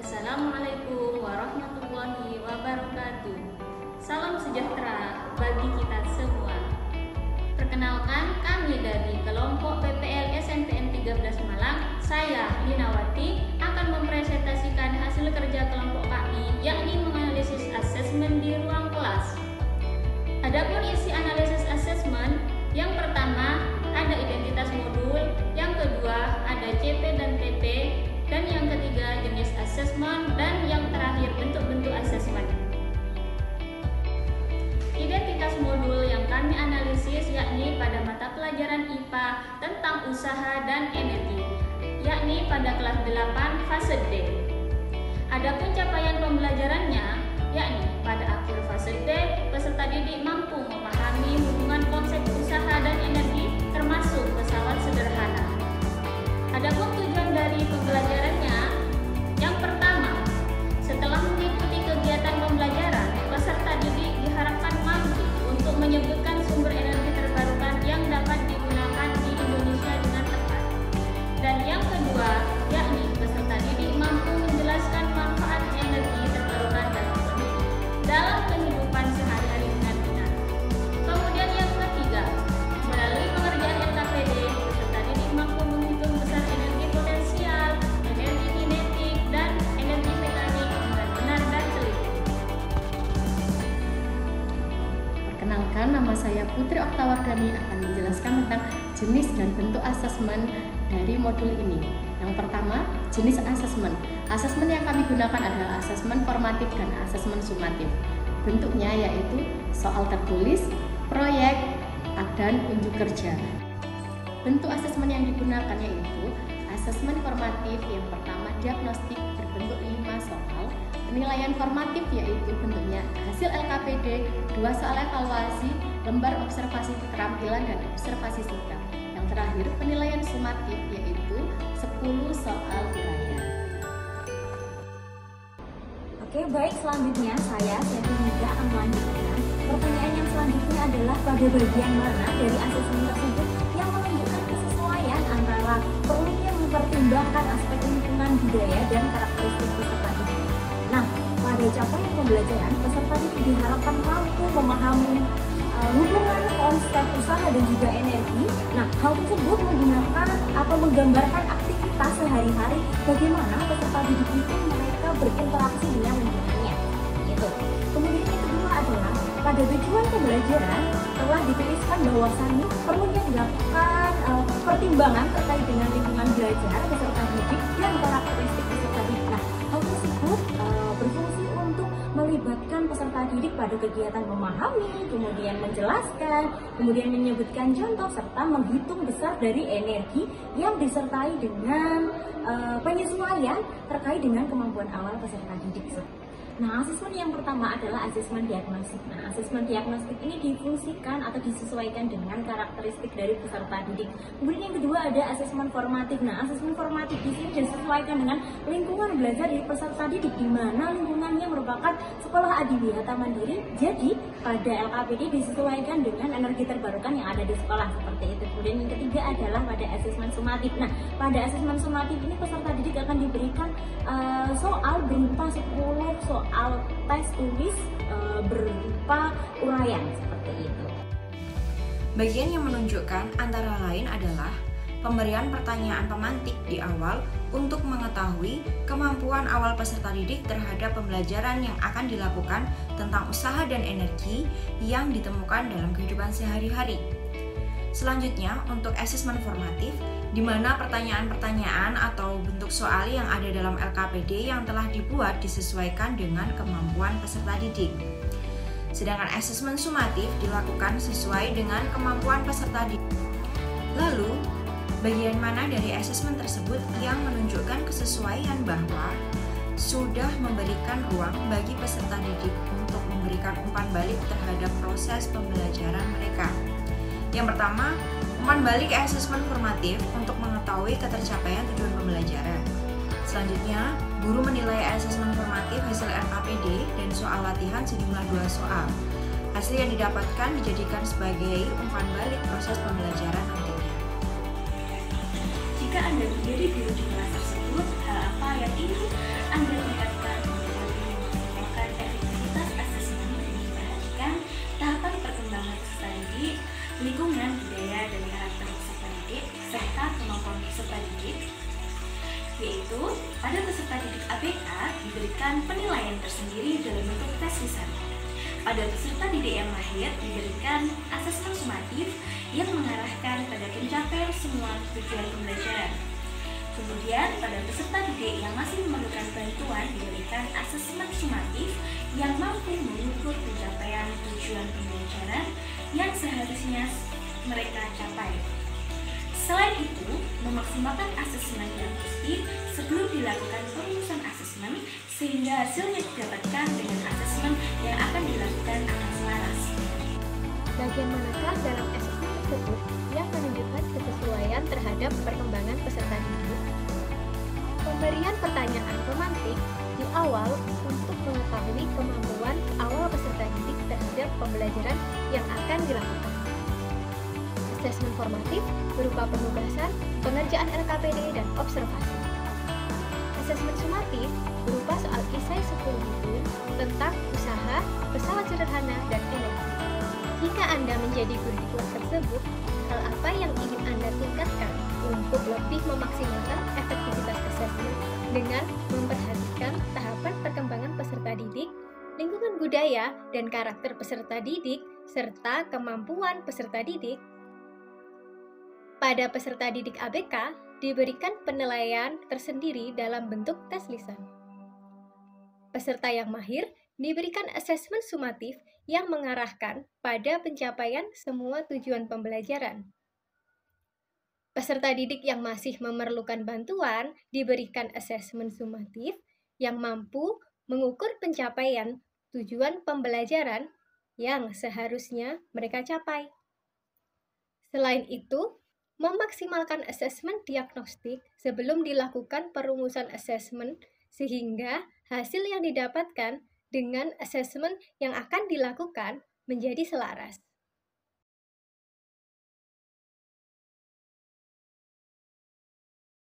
Assalamualaikum warahmatullahi wabarakatuh. Salam sejahtera bagi kita semua. Perkenalkan, kami dari kelompok PPL SNPN 13 Malang. Saya Linawati akan mempresentasikan hasil kerja kelompok kami, yakni menganalisis asesmen di ruang kelas. Adapun isi analisis asesmen, yang pertama ada identitas modul, yang kedua ada CP dan PP, dan yang ketiga jenis asesmen, dan yang terakhir bentuk-bentuk asesmen. Identitas modul yang kami analisis yakni pada mata pelajaran IPA tentang usaha dan energi, yakni pada kelas 8 fase D. Adapun capaian pembelajarannya, yakni pada akhir fase D, peserta didik mampu memahami hubungan konsep usaha dan energi termasuk pesawat sederhana. Adapun tujuan dari pembelajarannya, yang pertama, setelah mengikuti kegiatan pembelajaran, peserta didik diharapkan mampu untuk menyebutkan sumber energi terbarukan yang dapat digunakan di Indonesia dengan tepat. Dan yang kedua, yakni peserta didik mampu menjelaskan manfaat energi terbarukan dalam kehidupan sehari-hari dengan benar. Kemudian yang ketiga, melalui pengerjaan LKPD, peserta didik mampu menghitung besar energi potensial, energi kinetik, dan energi mekanik dengan benar dan teliti. Perkenalkan, nama saya Putri Oktawardani akan menjelaskan tentang jenis dan bentuk asesmen dari modul ini. Yang pertama, jenis asesmen. Asesmen yang kami gunakan adalah asesmen formatif dan asesmen sumatif. Bentuknya yaitu soal tertulis, proyek, dan unjuk kerja. Bentuk asesmen yang digunakan yaitu asesmen formatif. Yang pertama, diagnostik berbentuk 5 soal. Penilaian formatif yaitu bentuknya hasil LKPD, 2 soal evaluasi, lembar observasi keterampilan dan observasi sikap. Yang terakhir, penilaian sumatif yaitu 10 soal uraian. Oke, baik, selanjutnya saya Nida akan melanjutkan. Pertanyaan yang selanjutnya adalah pada bagian mana dari asesmen tersebut yang menunjukkan kesesuaian antara perlunya mempertimbangkan aspek lingkungan, budaya, dan karakteristik peserta didik. Nah, pada capaian pembelajaran, peserta didik diharapkan mampu memahami hubungan konsep usaha dan juga energi. Nah, hal tersebut menggunakan atau menggambarkan aktivitas sehari-hari bagaimana peserta didik itu mereka berinteraksi dengan lingkungannya. Gitu. Kemudian yang kedua adalah pada tujuan pembelajaran telah dituliskan bahwasannya perlunya dilakukan pertimbangan terkait dengan lingkungan belajar peserta didik dan karakteristik peserta didik. Nah, hal tersebut berfungsi untuk melibatkan peserta didik pada kegiatan memahami, kemudian menjelaskan, kemudian menyebutkan contoh, serta menghitung besar dari energi yang disertai dengan penyesuaian terkait dengan kemampuan awal peserta didik. Nah, asesmen yang pertama adalah asesmen diagnostik. Nah, asesmen diagnostik ini difungsikan atau disesuaikan dengan karakteristik dari peserta didik. Kemudian yang kedua ada asesmen formatif. Nah, asesmen formatif di sini disesuaikan dengan lingkungan belajar dari peserta didik, di mana lingkungannya merupakan sekolah adiwiyata mandiri. Jadi, pada LKPD disesuaikan dengan energi terbarukan yang ada di sekolah, seperti itu. Kemudian yang ketiga adalah pada asesmen sumatif. Nah, pada asesmen sumatif ini peserta didik akan diberikan soal berupa 10 soal tes tulis berupa uraian, seperti itu. Bagian yang menunjukkan antara lain adalah pemberian pertanyaan pemantik di awal untuk mengetahui kemampuan awal peserta didik terhadap pembelajaran yang akan dilakukan tentang usaha dan energi yang ditemukan dalam kehidupan sehari-hari. Selanjutnya, untuk asesmen formatif, di mana pertanyaan-pertanyaan atau bentuk soal yang ada dalam LKPD yang telah dibuat disesuaikan dengan kemampuan peserta didik. Sedangkan asesmen sumatif dilakukan sesuai dengan kemampuan peserta didik. Lalu, bagian mana dari asesmen tersebut yang menunjukkan kesesuaian bahwa sudah memberikan ruang bagi peserta didik untuk memberikan umpan balik terhadap proses pembelajaran mereka. Yang pertama, umpan balik asesmen formatif untuk mengetahui ketercapaian tujuan pembelajaran. Selanjutnya, guru menilai asesmen formatif hasil LKPD dan soal latihan sejumlah 2 soal. Hasil yang didapatkan dijadikan sebagai umpan balik proses pembelajaran nantinya. Jika Anda menjadi guru di kelas tersebut, hal apa yang ingin Anda Pada peserta didik ABK diberikan penilaian tersendiri dalam bentuk tes lisan. Pada peserta didik yang mahir diberikan asesmen sumatif yang mengarahkan pada pencapaian semua tujuan pembelajaran. Kemudian pada peserta didik yang masih memerlukan bantuan diberikan asesmen sumatif yang mampu mengukur pencapaian tujuan pembelajaran yang seharusnya mereka capai. Selain itu, memaksimalkan asesmen yang positif sebelum dilakukan perumusan asesmen sehingga hasilnya didapatkan dengan asesmen yang akan dilakukan akan selaras. Bagian manakah dalam asesmen tersebut yang menunjukkan kesesuaian terhadap perkembangan peserta didik? Pemberian pertanyaan pemantik di awal untuk mengetahui kemampuan awal peserta didik terhadap pembelajaran yang akan dilakukan. Asesmen formatif berupa penugasan, pengerjaan LKPD, dan observasi. Asesmen sumatif berupa soal esai 10 buku tentang usaha, pesawat sederhana, dan energi. Jika Anda menjadi guru di kelas tersebut, hal apa yang ingin Anda tingkatkan untuk lebih memaksimalkan efektivitas asesmen dengan memperhatikan tahapan perkembangan peserta didik, lingkungan budaya, dan karakter peserta didik, serta kemampuan peserta didik? Pada peserta didik ABK diberikan penilaian tersendiri dalam bentuk tes lisan. Peserta yang mahir diberikan asesmen sumatif yang mengarahkan pada pencapaian semua tujuan pembelajaran. Peserta didik yang masih memerlukan bantuan diberikan asesmen sumatif yang mampu mengukur pencapaian tujuan pembelajaran yang seharusnya mereka capai. Selain itu, memaksimalkan asesmen diagnostik sebelum dilakukan perumusan asesmen sehingga hasil yang didapatkan dengan asesmen yang akan dilakukan menjadi selaras.